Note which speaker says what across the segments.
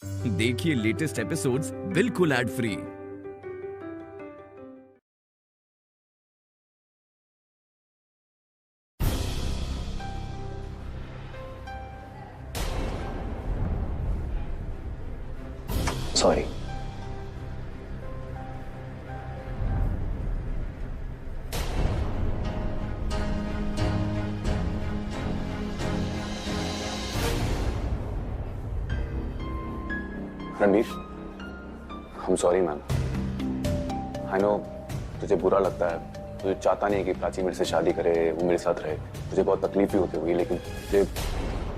Speaker 1: देखिए latest episodes बिल्कुल ad free.
Speaker 2: Sorry. Ranbir, हम सॉरी मैम। आई नो तुझे बुरा लगता है, तुझे चाहता नहीं है कि प्राची मेरे से शादी करे, वो मेरे साथ रहे। तुझे बहुत तकलीफ भी होती होगी, लेकिन तुझे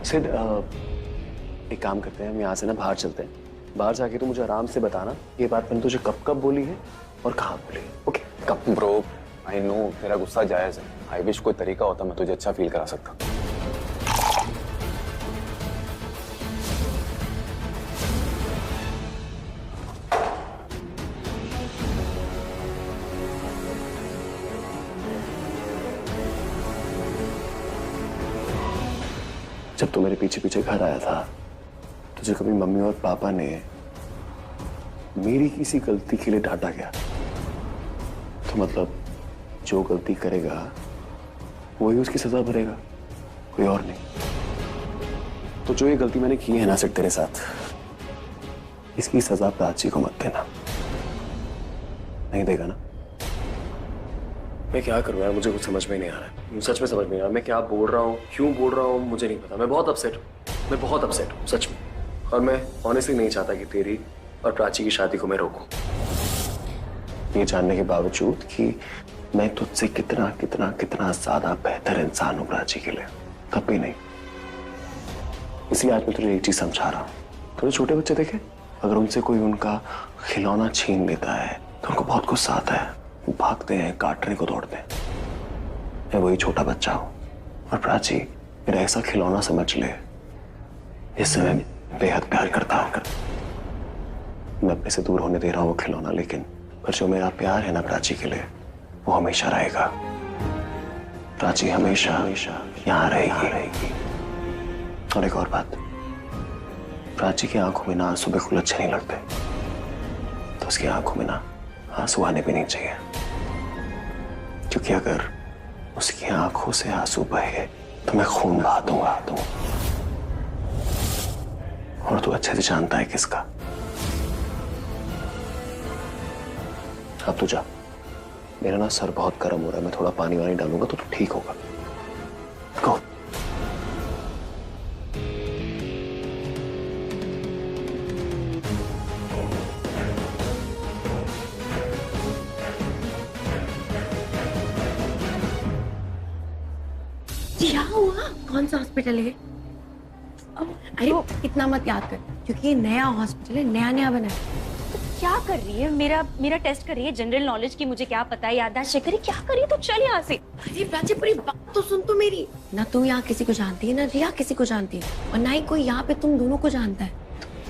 Speaker 2: सिड एक काम करते हैं, हम यहाँ से ना बाहर चलते हैं। बाहर जाके तो मुझे आराम से बताना ये बात मैंने तुझे कब कब बोली है और कहाँ बोली है। ओके? कब? ब्रो, आई नो तेरा गुस्सा जायज है। आई विश कोई तरीका होता मैं तुझे अच्छा फील करा सकता। जब तू मेरे पीछे पीछे घर आया था, तुझे कभी मम्मी और पापा ने मेरी किसी गलती के लिए डांटा गया? तो मतलब जो गलती करेगा वही उसकी सजा भरेगा, कोई और नहीं। तो जो ये गलती मैंने की है ना सिर्फ तेरे साथ, इसकी सजा प्राची को मत देना। नहीं देगा ना? मैं क्या करूं यार, मुझे कुछ समझ में नहीं आ रहा है। सच में समझ में नहीं आ रहा मैं क्या बोल रहा हूँ, क्यों बोल रहा हूँ, मुझे नहीं पता। मैं बहुत अपसेट हूँ सच में। और मैं ऑनेस्टली नहीं चाहता कि तेरी और प्राची की शादी को मैं रोकूं, ये जानने के बावजूद कि मैं तुझसे कितना कितना कितना ज्यादा बेहतर इंसान हूं प्राची के लिए, तब भी नहीं। इसलिए आज मैं तुझे एक चीज समझा रहा हूँ। थोड़े छोटे बच्चे देखे, अगर उनसे कोई उनका खिलौना छीन लेता है तो उनको बहुत गुस्सा आता है, वो भागते हैं, काटने को दौड़ते हैं। मैं वही छोटा बच्चा हूं, और प्राची मेरा ऐसा खिलौना समझ ले जिससे मैं बेहद प्यार करता हूं। मैं अपने से दूर होने दे रहा हूं वो खिलौना, लेकिन पर जो मेरा प्यार है ना प्राची के लिए, वो हमेशा रहेगा। प्राची हमेशा हमेशा यहाँ रहेगी। और एक और बात, प्राची की आंखों में ना आंसू बिल्कुल अच्छे नहीं लगते, तो उसकी आंखों में ना आंसू आने भी नहीं चाहिए, क्योंकि अगर उसकी आंखों से आंसू बहे तो मैं खून बहा दूंगा। और तू अच्छे से जानता है किसका। अब तू जा, मेरा ना सर बहुत गर्म हो रहा है, मैं थोड़ा पानी वानी डालूंगा तो तू ठीक होगा। गो।
Speaker 3: क्या हुआ? कौन सा हॉस्पिटल है? अरे इतना मत याद कर, क्योंकि ये नया हॉस्पिटल है, नया बना है।
Speaker 4: तो क्या कर रही है? मेरा टेस्ट कर रही है जनरल नॉलेज की, मुझे क्या पता है, याददाश्त चेक करी, क्या कर रही है? तो चल यहाँ से।
Speaker 3: अरे प्राची, पूरी बात तो सुन तू मेरी। ना तू यहाँ किसी को जानती है, ना रिया किसी को जानती है, और ना ही कोई यहाँ पे तुम दोनों को जानता है।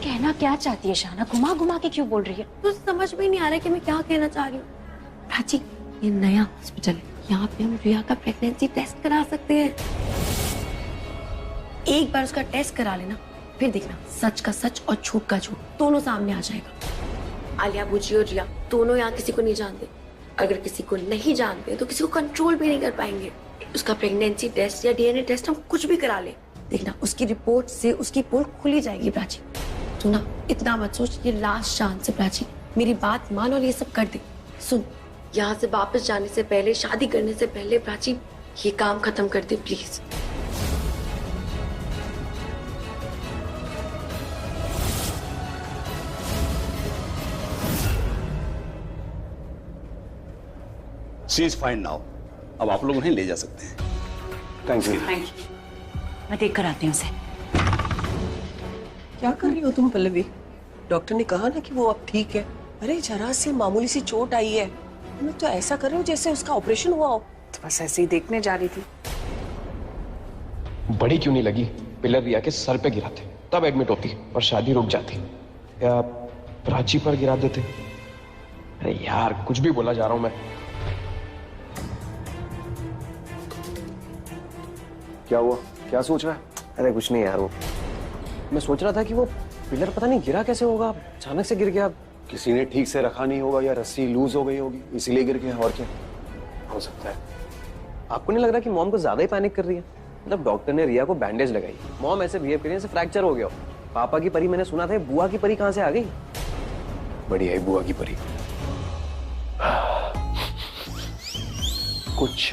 Speaker 4: कहना क्या चाहती है शाना? घुमा घुमा के क्यों बोल रही है?
Speaker 3: तो समझ में नहीं आ रहा है कि मैं क्या कहना चाह रही हूँ। प्राची, ये नया हॉस्पिटल है, यहाँ पे हम रिया का प्रेगनेंसी टेस्ट करा सकते हैं। एक बार उसका टेस्ट करा लेना, फिर देखना सच का सच और झूठ का झूठ दोनों सामने आ जाएगा। आलिया बुची और रिया दोनों यहाँ किसी को नहीं जानते। अगर किसी को नहीं जानते तो किसी को कंट्रोल भी नहीं कर पाएंगे। उसका प्रेगनेंसी टेस्ट या डीएनए टेस्ट हम कुछ भी करा ले, देखना उसकी रिपोर्ट से उसकी पोल खुली जाएगी। प्राची तू ना इतना मत सोच, ये लास्ट चांस है प्राची, मेरी बात मान और ये सब कर दे। सुन, यहाँ से वापस जाने से पहले, शादी करने से पहले प्राची ये काम खत्म कर दे please.
Speaker 5: She is fine now. अब आप लोग उन्हें ले जा सकते हैं।
Speaker 2: Thank you.
Speaker 4: मैं देख कर आती हूँ उसे।
Speaker 6: क्या कर रही हो तुम पल्लवी? डॉक्टर ने कहा ना कि वो अब ठीक है। अरे जरा सी मामूली सी चोट आई है, मैं तो ऐसा कर रही हूँ जैसे उसका ऑपरेशन हुआ हो। तो बस ऐसे ही देखने जा रही थी।
Speaker 7: बड़ी क्यों नहीं लगी? पिलर रिया के सर पे गिराते तब एडमिट होती और शादी रुक जाती, या प्राची पर गिरा देते। अरे यार कुछ भी बोला जा रहा हूं मैं।
Speaker 2: क्या हुआ? क्या सोच रहा है? अरे कुछ नहीं यार, वो मैं सोच रहा था कि वो
Speaker 7: पिलर पता नहीं गिरा कैसे होगा, अचानक से गिर गया।
Speaker 2: किसी ने ठीक से रखा नहीं होगा या रस्सी लूज हो गई होगी, इसीलिए गिर गया। और क्या हो सकता है?
Speaker 7: आपको नहीं लग रहा कि मॉम को ज्यादा ही पैनिक कर रही है? मतलब डॉक्टर ने रिया को बैंडेज लगाई, मॉम ऐसे बिहेव करी जैसे फ्रैक्चर हो गया हो। पापा की परी मैंने सुना था, बुआ की परी कहाँ से आ गई?
Speaker 2: बढ़िया है बुआ की परी। कुछ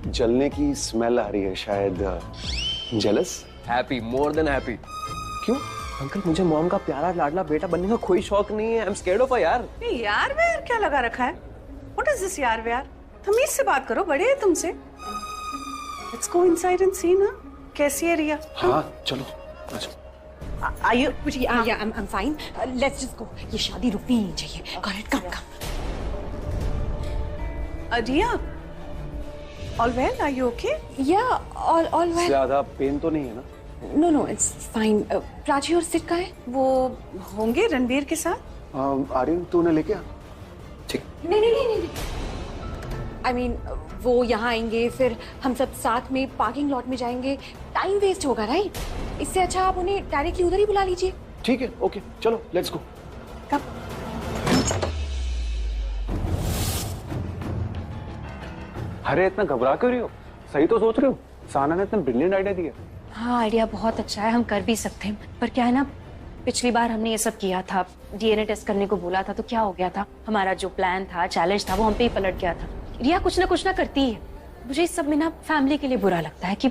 Speaker 2: जलने की स्मेल आ रही है, शायद jealous.
Speaker 7: Happy, more than happy. क्यों अंकल, मुझे मॉम का प्यारा लाडला बेटा बनने का कोई शौक नहीं है। I am scared of her यार।
Speaker 6: नहीं यार व्यार क्या लगा रखा है? व्हाट इज दिस यार व्यार? तमीज से बात करो, बड़े हैं तुमसे। लेट्स गो इनसाइड एंड सी ना कैसी है रिया।
Speaker 2: हाँ चलो अच्छा।
Speaker 4: Are you? Yeah, I'm fine. Let's just go. ये शादी रुकनी नहीं चाहिए। Got it? Come.
Speaker 6: Riya, all well? Are you okay?
Speaker 4: Yeah, all well.
Speaker 2: ज्यादा पेन तो नहीं है ना?
Speaker 4: No, it's fine. प्राची और सिड का है?
Speaker 6: वो होंगे रणबीर के साथ।
Speaker 2: आर्यन तू उन्हें लेके आ। ठीक।
Speaker 4: नहीं। I mean, वो यहाँ आएंगे, फिर हम सब साथ में पार्किंग लॉट में जाएंगे। टाइम वेस्ट होगा, राइट? इससे अच्छा आप उन्हें डायरेक्टली उधर ही बुला लीजिए।
Speaker 2: ठीक है, ओके चलो लेट्स गो।
Speaker 6: कब?
Speaker 2: अरे इतना घबरा क्यों रही हो? सही तो सोच रही हो। साना ने इतना ब्रिलियंट आइडिया दिया।
Speaker 4: हाँ, आइडिया बहुत अच्छा है, हम कर भी सकते हैं। पर क्या है ना, पिछली बार हमने ये सब किया था, डीएनए टेस्ट करने को बोला था, तो क्या हो गया था, हमारा जो प्लान था, चैलेंज था, वो हम पे ही पलट गया था। रिया कुछ ना करती है। मुझे इस सब में ना फैमिली के लिए बुरा लगता है कि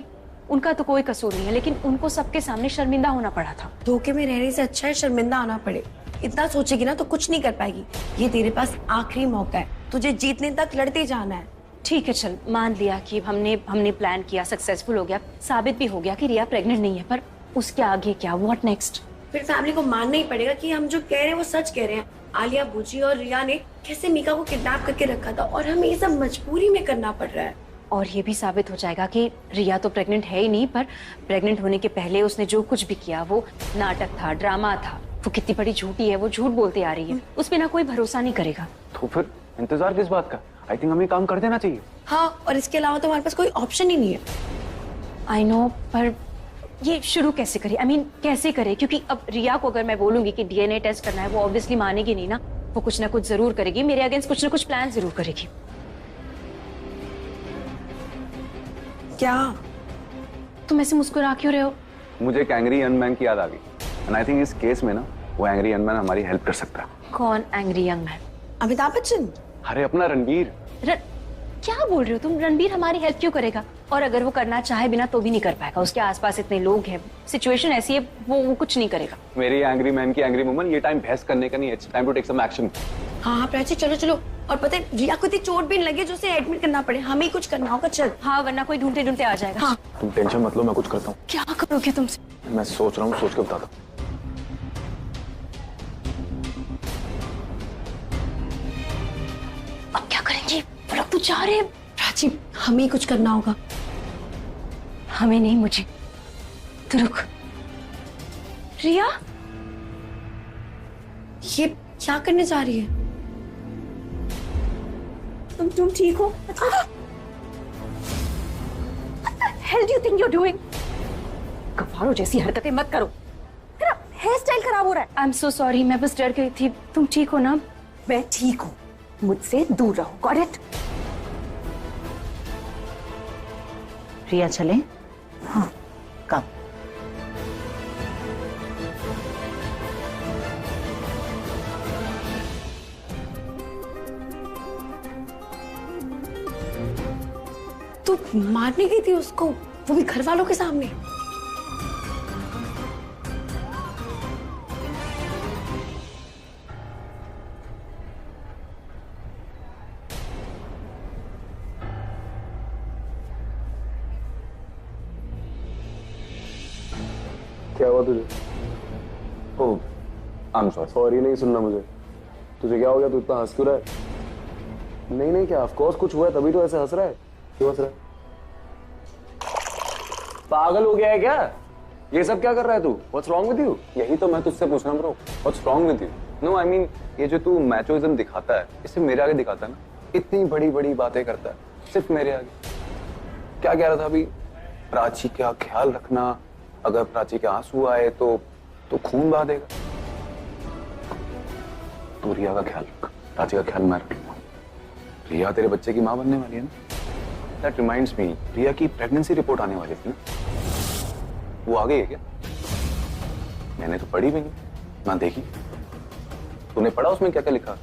Speaker 4: उनका तो कोई कसूर नहीं है, लेकिन उनको सबके सामने शर्मिंदा होना पड़ा था।
Speaker 3: धोखे में रहने से अच्छा है शर्मिंदा आना पड़े। इतना सोचेगी ना तो कुछ नहीं कर पाएगी। ये तेरे पास आखिरी मौका है, तुझे जीतने तक लड़ते जाना है।
Speaker 4: ठीक है, चल मान लिया कि हमने प्लान किया, सक्सेसफुल हो गया, साबित भी हो गया कि रिया प्रेग्नेंट नहीं है, पर उसके आगे क्या? What next?
Speaker 3: फिर फैमिली को मानना ही पड़ेगा कि हम जो कह रहे हैं वो सच कह रहे हैं। आलिया बुची और रिया ने कैसे मीका को किडनैप करके रखा था और हमें ये सब मजबूरी में करना पड़ रहा है।
Speaker 4: और ये भी साबित हो जाएगा कि रिया तो प्रेग्नेंट है ही नहीं, पर प्रेग्नेंट होने के पहले उसने जो कुछ भी किया वो नाटक था, ड्रामा था। वो कितनी बड़ी झूठी है, वो झूठ बोलते आ रही है, उस पे ना कोई भरोसा नहीं करेगा।
Speaker 2: तो फिर इंतजार किस बात का? आई थिंक हमें काम कर देना चाहिए।
Speaker 3: हाँ, और इसके अलावा तो हमारे पास कोई ऑप्शन ही नहीं है।
Speaker 4: आई नो, पर ये शुरू कैसे करे? I mean, कैसे करे? क्योंकि अब रिया को अगर मैं बोलूंगी कि डीएनए टेस्ट करना है, वो ऑब्वियसली मानेगी नहीं ना। वो कुछ ना कुछ जरूर करेगी, मेरे अगेंस्ट कुछ ना कुछ प्लान जरूर करेगी।
Speaker 3: क्या
Speaker 4: तुम ऐसे मुस्कुरा क्यों रहे हो?
Speaker 2: मुझे एक एंग्री यंग मैन की याद आ गई, एंड आई थिंक इस केस में ना वो एंग्री यंग मैन हमारी हेल्प कर सकता है।
Speaker 4: कौन angry young man?
Speaker 3: Amitabh Bachchan.
Speaker 2: अरे अपना रणबीर।
Speaker 4: क्या बोल रहे हो तुम? रणबीर हमारी हेल्प क्यों करेगा? और अगर वो करना चाहे बिना तो भी नहीं कर पाएगा। उसके आसपास इतने लोग हैं, सिचुएशन ऐसी है, वो कुछ नहीं करेगा।
Speaker 2: मेरी एंग्री मैन की एंग्री वुमन, ये टाइम बहस करने का नहीं है, it's time to take some action.
Speaker 3: हाँ प्राची, चलो। और पता है रिया को इतनी चोट भी नहीं लगे जो उसे एडमिट करना पड़े, हमें ही कुछ करना होगा। चल।
Speaker 4: हाँ, वरना कोई ढूंढते आ जाएगा। हाँ।
Speaker 2: तुम टेंशन मत लो, मैं कुछ करता हूँ।
Speaker 4: क्या करोगे तुमसे?
Speaker 2: मैं सोच रहा हूँ, सोच के बताता हूँ।
Speaker 4: अब क्या करेंगे? वो लोग तो जा रहे हैं।
Speaker 3: प्राची, हमें ही कुछ करना होगा।
Speaker 4: हमें नहीं, मुझे। तो रुक। रिया,
Speaker 3: ये क्या करने जा रही है?
Speaker 4: तुम ठीक हो? Hell do you think you're doing? गवारों जैसी हरकतें मत करो। मेरा हेयर स्टाइल खराब हो रहा है। I'm so sorry, मैं बस डर गई थी। तुम ठीक हो ना? मैं ठीक हूँ, मुझसे दूर रहो। Got it?
Speaker 8: रिया चले? हाँ, कब?
Speaker 3: तू मारने गई थी उसको, वो भी घर वालों के सामने?
Speaker 2: क्या हुआ तुझे? ओह, आई एम सॉरी नहीं सुनना मुझे। तुझे क्या हो गया? तू इतना हंस क्यों रहा है? नहीं क्या, ऑफ कोर्स कुछ हुआ है तभी तो ऐसे हंस रहा है। क्यों हंस रहा है? पागल हो गया है क्या? ये सब क्या कर रहा है तू? What's wrong with you? यही तो मैं तुझसे पूछना bro, what's wrong with you? No I mean, ये जो तू मैचोइज्म दिखाता है, इसे मेरे आगे दिखाता है ना। इतनी बड़ी बड़ी बातें करता है सिर्फ मेरे आगे। क्या कह रहा था अभी? प्राची का ख्याल रखना, अगर प्राची के आंसू आए तो
Speaker 9: तो खून बहा देगा। तू रिया का ख्याल रख, प्राची का ख्याल मैं रखूंगा। रिया तेरे बच्चे की माँ बनने वाली है ना। दैट रिमाइंड्स मी, रिया की प्रेगनेंसी रिपोर्ट आने वाली थी ना, वो आ गई है क्या? मैंने तो पढ़ी भी नहीं, ना देखी। तूने पढ़ा उसमें क्या क्या लिखा?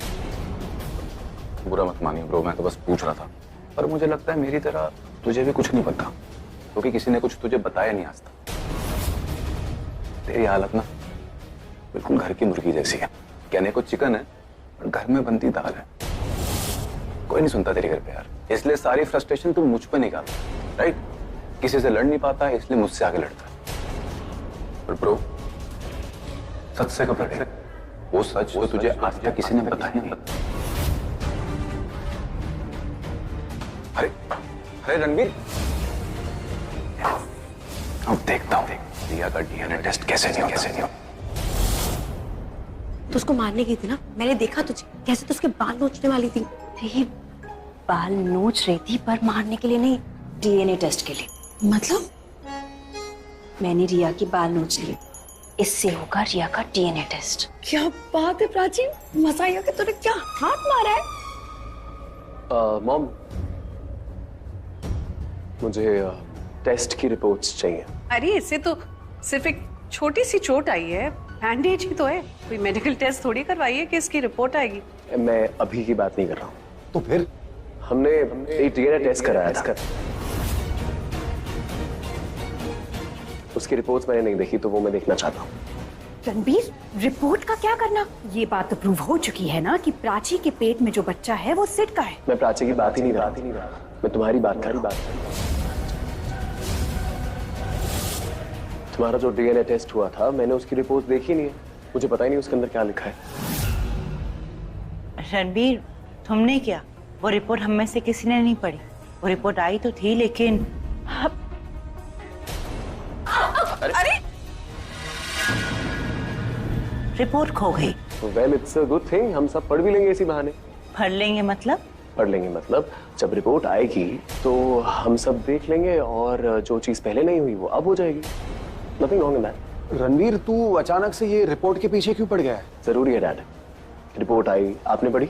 Speaker 9: बुरा मत मानिए ब्रो, मैं तो बस पूछ रहा था। पर मुझे लगता है मेरी तरह तुझे भी कुछ नहीं पता, क्योंकि किसी ने कुछ तुझे बताया नहीं आज तक। तेरी हालत ना बिल्कुल घर की मुर्गी जैसी है। कहने को चिकन है पर घर में बनती दाल है। कोई नहीं सुनता तेरे घर पे यार, इसलिए सारी फ्रस्ट्रेशन तू मुझ पे निकालता है, राइट? किसी से लड़ नहीं पाता है इसलिए मुझसे आगे लड़ता है। पर ब्रो, सच से कब लड़े? वो सच वो तुझे आज तक किसी ने बताया नहीं। अरे अरे रणवीर, अब देखता हूँ रिया का डीएनए टेस्ट कैसे नहीं हो।
Speaker 3: तो उसको मारने गई थी ना, मैंने देखा तुझे कैसे तो उसके बाल नोचने वाली थी।
Speaker 4: ये बाल नोच रही थी पर मारने के लिए नहीं, डीएनए टेस्ट के लिए।
Speaker 3: मतलब?
Speaker 4: मैंने रिया की बाल नोच लिए, इससे होगा रिया का डीएनए टेस्ट।
Speaker 3: क्या बात है प्राची, मजा आया कि तूने क्या हाथ मारा है।
Speaker 2: मॉम, मुझे टेस्ट की रिपोर्ट्स चाहिए।
Speaker 6: अरे इससे तो सिर्फ एक छोटी सी चोट आई है, बैंडेज ही तो है, कोई मेडिकल टेस्ट थोड़ी करवाइए कि इसकी रिपोर्ट आएगी।
Speaker 2: मैं अभी की बात नहीं कर रहा हूँ।
Speaker 9: तो फिर
Speaker 2: हमने एक डीएनए टेस्ट कराया था, उसकी रिपोर्ट्स मैंने नहीं देखी, तो वो मैं देखना चाहता हूँ।
Speaker 8: रणबीर, रिपोर्ट का क्या करना? ये बात तो प्रूव हो चुकी है ना कि प्राची के पेट में जो बच्चा है वो सिड का है।
Speaker 2: मैं प्राची की बात ही नहीं रहा, मैं तुम्हारी बात कर रहा हूँ। तुम्हारा जो डीएनए टेस्ट हुआ था, मैंने उसकी रिपोर्ट देखी नहीं है, मुझे पता ही नहीं उसके अंदर क्या लिखा है।
Speaker 8: रणबीर, तुमने क्या? वो रिपोर्ट हम में से किसी ने नहीं पढ़ी। वो रिपोर्ट आई तो थी लेकिन
Speaker 6: अरे
Speaker 8: रिपोर्ट खो गई।
Speaker 2: Well, it's a good thing, हम सब पढ़ भी लेंगे इसी बहाने।
Speaker 8: पढ़ लेंगे मतलब?
Speaker 2: पढ़ लेंगे मतलब जब रिपोर्ट आएगी तो हम सब देख लेंगे और जो चीज पहले नहीं हुई वो अब हो जाएगी। Nothing wrong in that.
Speaker 9: Ranveer, तू अचानक से ये रिपोर्ट के पीछे क्यों पड़ गया है?
Speaker 2: जरूरी है डैड, रिपोर्ट आई, आपने पढ़ी?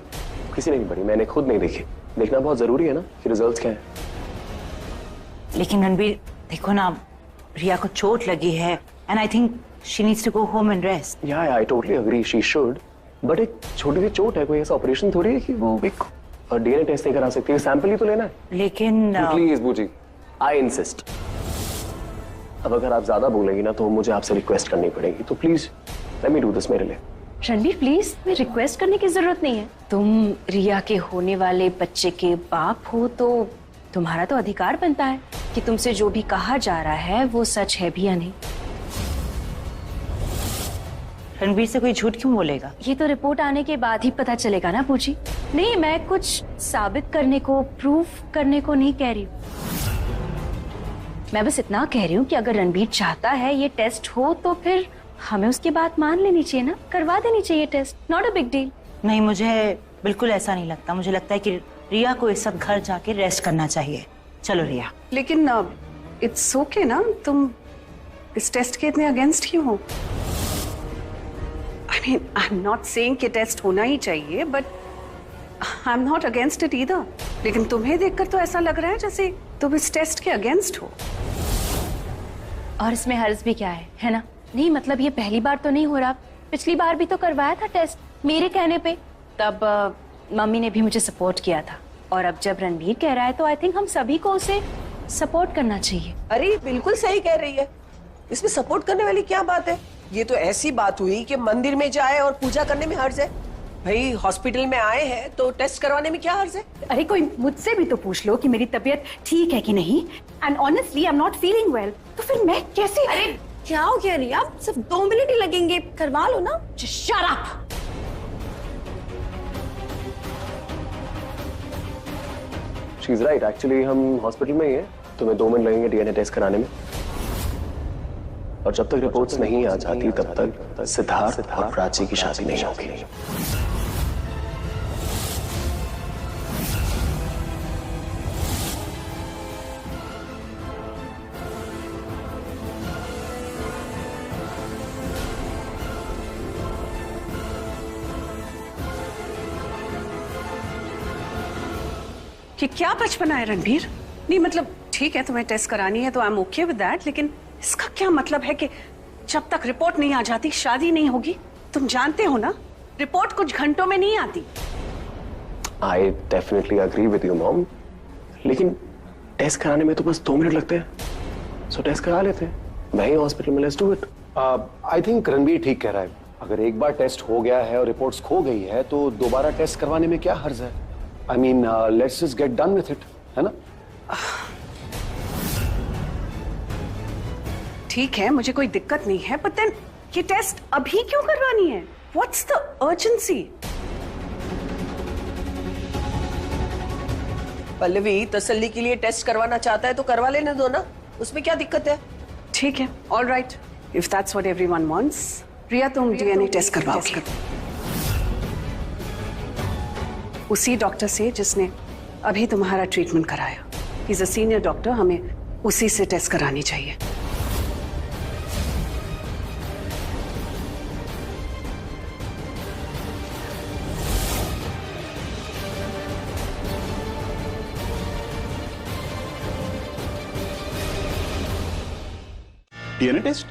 Speaker 2: किसी ने नहीं पढ़ी, मैंने खुद नहीं देखी। देखना बहुत जरूरी है ना कि रिजल्ट्स क्या है।
Speaker 8: लेकिन रणबीर देखो ना, रिया को चोट लगी है and I think she needs to go home and rest.
Speaker 2: Yeah I totally agree, she should, but एक छोटी सी चोट है, कोई ऐसा ऑपरेशन थोड़ी है कि वो एक डीएनए टेस्ट नहीं करा सकती, सैंपल ही तो लेना है।
Speaker 8: लेकिन
Speaker 2: प्लीज बूजी, आई इंसिस्ट। अब अगर आप ज्यादा बोलेंगी ना तो मुझे आपसे रिक्वेस्ट करनी पड़ेगी, तो please let me do this मेरे लिए।
Speaker 4: रणबीर प्लीज, मैं रिक्वेस्ट करने की जरूरत नहीं है। तुम रिया के होने वाले बच्चे के बाप हो तो तुम्हारा तो अधिकार बनता है कि तुमसे जो भी कहा जा रहा है वो सच है भी या नहीं।
Speaker 8: रणबीर से कोई झूठ क्यों बोलेगा?
Speaker 4: ये तो रिपोर्ट आने के बाद ही पता चलेगा ना पूछी। नहीं, मैं कुछ साबित करने को, प्रूफ करने को नहीं कह रही हूँ। मैं बस इतना कह रही हूँ कि अगर रणबीर चाहता है ये टेस्ट हो तो फिर हमें उसकी बात मान लेनी चाहिए ना, करवा देनी चाहिए test. Not a big deal.
Speaker 8: नहीं, मुझे बिल्कुल ऐसा नहीं लगता। मुझे लगता है कि रिया को इस वक्त घर जाके रेस्ट करना चाहिए। चलो रिया।
Speaker 6: लेकिन इट्स ओके ना, तुम इस टेस्ट के इतने अगेंस्ट क्यों हो? I mean, I am not saying कि टेस्ट होना ही चाहिए, but I am not against it either. लेकिन तुम्हें देखकर तो ऐसा लग रहा है जैसे तुम इस टेस्ट के अगेंस्ट हो।
Speaker 4: और इसमें हर्ज भी क्या है ना? नहीं मतलब ये पहली बार तो नहीं हो रहा, पिछली बार भी तो करवाया था टेस्ट मेरे कहने पे, तब मम्मी ने भी मुझे सपोर्ट किया था। और अब जब रणबीर कह रहा है तो आई थिंक हम सभी को उसे सपोर्ट करना चाहिए।
Speaker 6: अरे बिल्कुल सही कह रही है, इसमें सपोर्ट करने वाली क्या बात है? ये तो ऐसी बात हुई कि मंदिर में जाए और पूजा करने में हर्ज है। भाई हॉस्पिटल में आए हैं तो टेस्ट करवाने में क्या हर्ज है?
Speaker 8: अरे कोई मुझसे भी तो पूछ लो कि मेरी तबीयत ठीक है कि नहीं। And honestly I am not feeling well. तो फिर मैं कैसे?
Speaker 3: अरे क्या हो गया रिया, सिर्फ 2 मिनट ही लगेंगे, करवा लो ना।
Speaker 8: Shut up.
Speaker 2: She is right, actually हम हॉस्पिटल में ही हैं, तुम्हें 2 मिनट लगेंगे डीएनए टेस्ट कराने में। और जब तक रिपोर्ट्स नहीं आ जाती तब तक सिद्धार्थ और प्राची की शादी नहीं होगी।
Speaker 6: कि क्या बचपना है रणबीर? नहीं मतलब ठीक है, तुम्हें टेस्ट करानी है तो I am okay with that, लेकिन इसका क्या मतलब है कि जब तक रिपोर्ट नहीं आ जाती शादी नहीं होगी? तुम जानते हो ना, रिपोर्ट कुछ घंटों में नहीं आती।
Speaker 2: I definitely agree with you mom, लेकिन टेस्ट कराने में तो बस 2 मिनट लगते हैं, सो टेस्ट करा लेते हैं वहीं हॉस्पिटल में। Let's do it.
Speaker 5: I think Ranbir ठीक कह रहा है। अगर एक बार टेस्ट हो गया है और रिपोर्ट्स खो गई है तो दोबारा टेस्ट करवाने में क्या हर्ज है? I mean let's just get done with it, है ना?
Speaker 6: ठीक है, मुझे कोई दिक्कत नहीं है, बट देन ये टेस्ट अभी क्यों करवानी है? What's the urgency? पल्लवी तसल्ली के लिए टेस्ट करवाना चाहता है तो करवा लेने दो ना, उसमें क्या दिक्कत है? ठीक है, all right, if that's what everyone wants. Riya तुम डीएनए टेस्ट करवाओगे उसी डॉक्टर से जिसने अभी तुम्हारा ट्रीटमेंट कराया। He is a senior doctor, हमें उसी से टेस्ट करानी चाहिए।
Speaker 5: DNA test?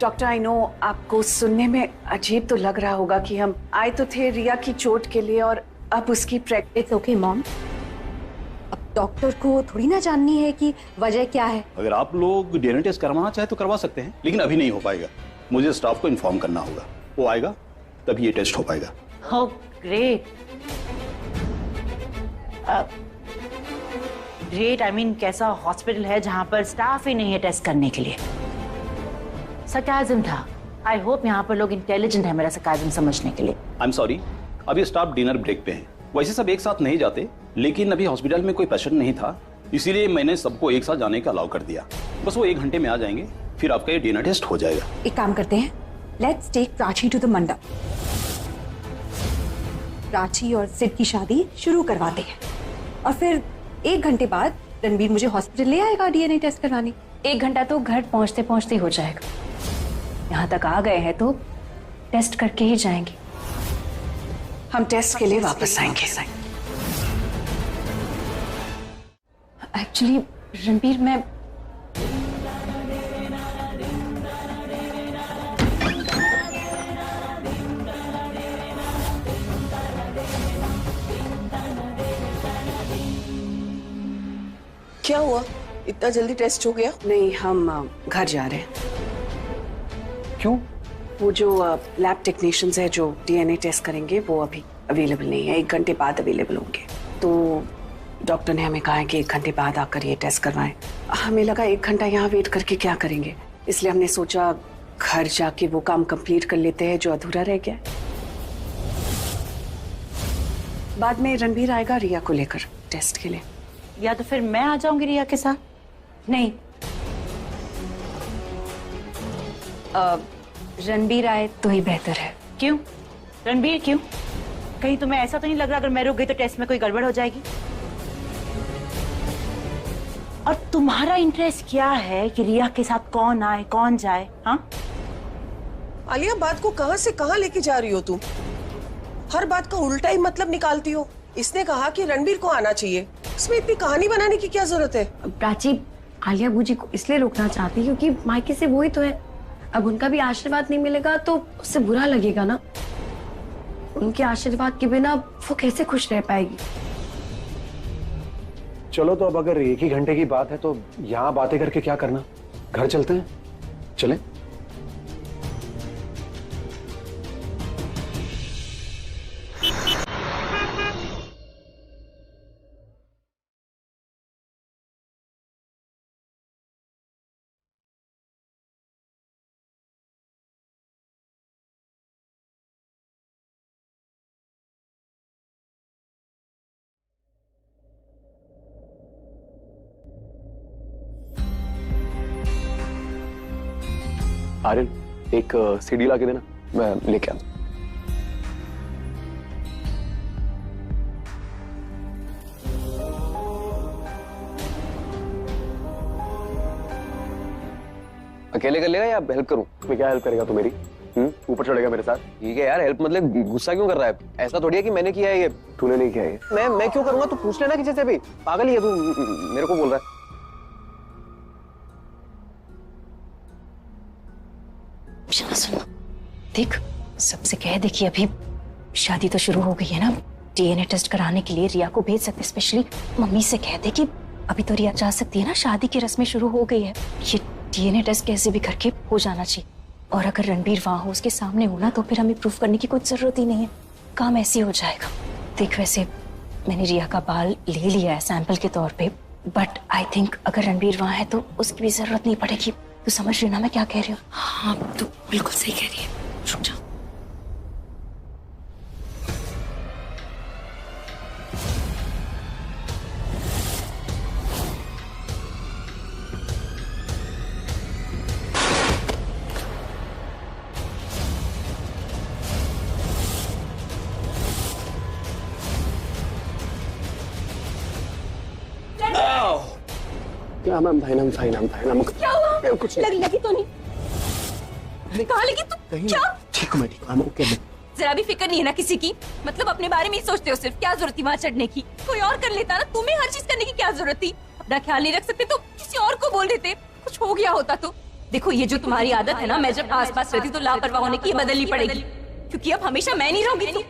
Speaker 6: Doctor I know आपको सुनने में अजीब तो लग रहा होगा कि हम आए तो थे रिया की चोट के लिए और अब उसकी
Speaker 4: इट्स ओके मॉम, अब डॉक्टर को थोड़ी ना जाननी है कि वजह क्या है।
Speaker 5: अगर आप लोग डीएनए टेस्ट करवाना चाहे तो करवा सकते हैं, लेकिन अभी नहीं हो पाएगा। मुझे स्टाफ को इन्फॉर्म करना होगा, वो आएगा तभी ये टेस्ट हो पाएगा।
Speaker 8: Oh, great. Great, I mean कैसा हॉस्पिटल है जहां पर स्टाफ ही नहीं है टेस्ट करने के लिए? सरकाज़म था। आई होप यहाँ पर लोग इंटेलिजेंट है मेरा सरकाज़म समझने के लिए।
Speaker 5: आई एम सॉरी, अभी स्टाफ डिनर ब्रेक पे हैं। वैसे सब एक साथ नहीं जाते, लेकिन अभी हॉस्पिटल में कोई पेशेंट नहीं था, इसीलिए मैंने सबको एक साथ जाने का अलाउ कर दिया। बस वो 1 घंटे में आ जाएंगे, फिर आपका ये डिनर टेस्ट हो जाएगा।
Speaker 4: एक काम करते हैं, let's take Prachi to the mandap. Prachi और सिड की शादी शुरू करवाते हैं और फिर 1 घंटे बाद रणबीर मुझे हॉस्पिटल ले आएगा डीएनए टेस्ट करवाने। 1 घंटा तो घर पहुंचते पहुंचते हो जाएगा। यहाँ तक आ गए हैं तो टेस्ट करके ही जाएंगे।
Speaker 6: हम टेस्ट के लिए वापस आएंगे।
Speaker 4: एक्चुअली रणबीर, मैं
Speaker 6: क्या हुआ, इतना जल्दी टेस्ट हो गया? नहीं, हम घर जा रहे हैं।
Speaker 5: क्यों?
Speaker 6: वो जो लैब टेक्नीशियंस है जो डीएनए टेस्ट करेंगे वो अभी अवेलेबल नहीं है, 1 घंटे बाद अवेलेबल होंगे। तो डॉक्टर ने हमें कहा है कि 1 घंटे बाद आकर ये टेस्ट करवाएं। हमें लगा 1 घंटा यहाँ वेट करके क्या करेंगे, इसलिए हमने सोचा घर जाके वो काम कंप्लीट कर लेते हैं जो अधूरा रह गया। बाद में रणबीर आएगा रिया को लेकर टेस्ट के लिए।
Speaker 8: या तो फिर मैं आ जाऊंगी रिया के साथ।
Speaker 4: नहीं, रणबीर आए तो ही बेहतर है।
Speaker 8: क्यों? रणबीर क्यों? कहीं तुम्हें ऐसा तो नहीं लग रहा अगर मैं रुक गई तो टेस्ट में कोई गड़बड़ हो जाएगी? और तुम्हारा इंटरेस्ट क्या है कि रिया के साथ कौन आए कौन जाए? हाँ
Speaker 6: आलिया, बात को कहां से कहां लेके जा रही हो तुम? हर बात का उल्टा ही मतलब निकालती हो। इसने कहा कि रणबीर को आना चाहिए, इसमें इतनी कहानी बनाने की क्या जरूरत है?
Speaker 3: प्राची आलिया बूजी को इसलिए रोकना चाहती है क्योंकि मायके से वो ही तो है। अब उनका भी आशीर्वाद नहीं मिलेगा तो उससे बुरा लगेगा ना। उनके आशीर्वाद के बिना वो कैसे खुश रह पाएगी?
Speaker 5: चलो, तो अब अगर 1 ही घंटे की बात है तो यहाँ बातें करके क्या करना, घर चलते हैं। चलें?
Speaker 2: आर्यन, एक सीडी ला के देना, मैं लेके आता। अकेले कर लेगा या हेल्प करूं? मैं क्या हेल्प करेगा तू मेरी? ऊपर चढ़ेगा मेरे साथ?
Speaker 7: ठीक है यार, हेल्प मतलब गुस्सा क्यों कर रहा है? ऐसा थोड़ी है कि मैंने किया है ये।
Speaker 2: तूने नहीं किया ये।
Speaker 7: मैं क्यों करूंगा? तू पूछ लेना किसी से भी। पागल ही है तू, मेरे को बोल रहा है।
Speaker 4: सुनो, देख सबसे कह दे कि अभी शादी तो शुरू हो गई है ना, डीएनए टेस्ट कराने के लिए रिया को भेज सकते। स्पेशली मम्मी से कह दे कि अभी तो रिया जा सकती है ना, शादी की रस्में शुरू हो गई है, ये डीएनए टेस्ट कैसे भी करके हो जाना चाहिए। और अगर रणबीर वहां हो, उसके सामने हो ना, तो फिर हमें प्रूफ करने की कोई जरूरत ही नहीं है, काम ऐसे ही हो जाएगा। देख वैसे मैंने रिया का बाल ले लिया है सैंपल के तौर पे, बट आई थिंक अगर रणबीर वहां है तो उसकी भी जरूरत नहीं पड़ेगी। तू समझ रही ना मैं क्या कह रही हूँ?
Speaker 3: हाँ तू बिल्कुल सही कह रही है, रुक जा।
Speaker 2: क्या मैम? फाइन।
Speaker 3: क्या हुआ?
Speaker 2: कुछ
Speaker 3: लगी तो नहीं? कहाँ लगी तू? क्या?
Speaker 2: ठीक हूँ मैं, ठीक हूँ, ओके।
Speaker 10: जरा भी फिक्र नहीं है ना किसी की? मतलब अपने बारे में ही सोचते हो सिर्फ। क्या जरूरत थी वहाँ चढ़ने की? कोई और कर लेता ना, तुम्हें हर चीज करने की क्या जरूरत थी? अपना ख्याल नहीं रख सकते तो किसी और को बोल देते, कुछ हो गया होता तो। देखो ये जो तुम्हारी आदत है ना, मैं जब आसपास रहती तो लापरवाह होने की, बदलनी पड़ेगी, क्योंकि अब हमेशा मैं नहीं रहूंगी।